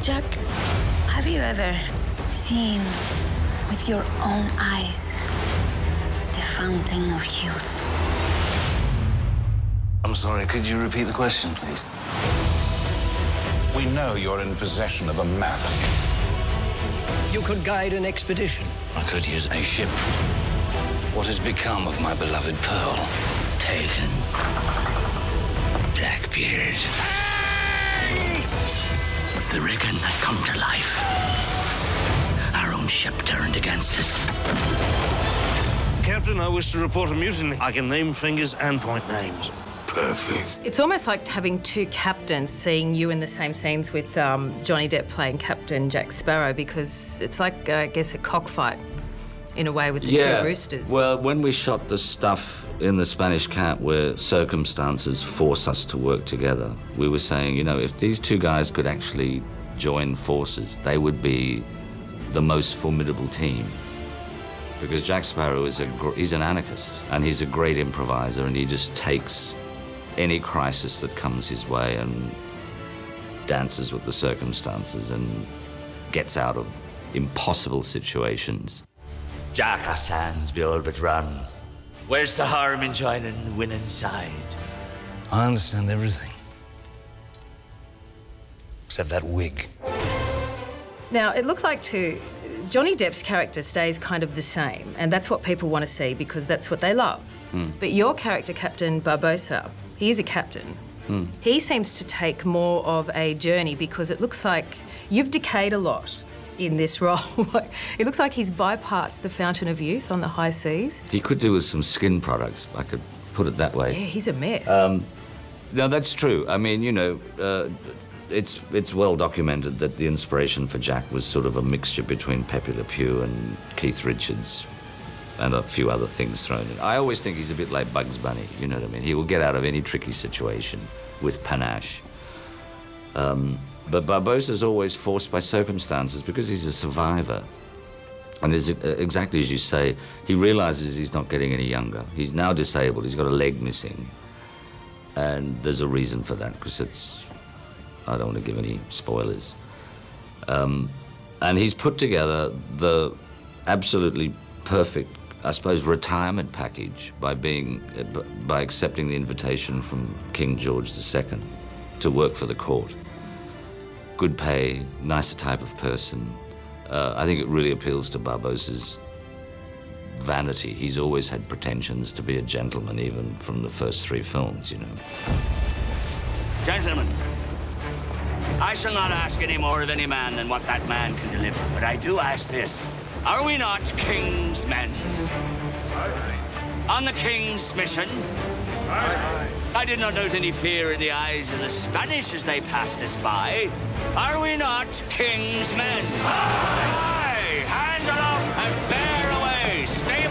Jack, have you ever seen with your own eyes the fountain of youth? I'm sorry, could you repeat the question, please? We know you're in possession of a map. You could guide an expedition. I could use a ship. What has become of my beloved Pearl? Taken. Blackbeard. The Riggin had come to life. Our own ship turned against us. Captain, I wish to report a mutiny. I can name fingers and point names. Perfect. It's almost like having two captains, seeing you in the same scenes with Johnny Depp playing Captain Jack Sparrow, because it's like, I guess, a cockfight in a way with the two roosters. Well, when we shot the stuff in the Spanish camp where circumstances force us to work together, we were saying, you know, if these two guys could actually join forces, they would be the most formidable team. Because Jack Sparrow is he's an anarchist, and he's a great improviser, and he just takes any crisis that comes his way and dances with the circumstances and gets out of impossible situations. Jack, our sands be all but run. Where's the harm in joining the winning side? I understand everything. Except that wig. Now, it looks like Johnny Depp's character stays kind of the same, and that's what people want to see because that's what they love. But your character, Captain Barbossa, he is a captain. He seems to take more of a journey because it looks like you've decayed a lot in this role. It looks like he's bypassed the fountain of youth on the high seas. He could do with some skin products, I could put it that way. Yeah, he's a mess. No, that's true. I mean, you know, it's well documented that the inspiration for Jack was sort of a mixture between Pepe Le Pew and Keith Richards and a few other things thrown in. I always think he's a bit like Bugs Bunny, you know what I mean? He will get out of any tricky situation with panache. But Barbossa's always forced by circumstances because he's a survivor. And exactly as you say, he realizes he's not getting any younger. He's now disabled, he's got a leg missing. And there's a reason for that, because I don't want to give any spoilers. And he's put together the absolutely perfect, I suppose, retirement package by accepting the invitation from King George II to work for the court. Good pay, nicer type of person. I think it really appeals to Barbossa's vanity. He's always had pretensions to be a gentleman, even from the first 3 films, you know. Gentlemen, I shall not ask any more of any man than what that man can deliver, but I do ask this. Are we not king's men? Aye. On the king's mission? Aye. I did not note any fear in the eyes of the Spanish as they passed us by. Are we not king's men? Aye! Hands aloft and bear away! Stay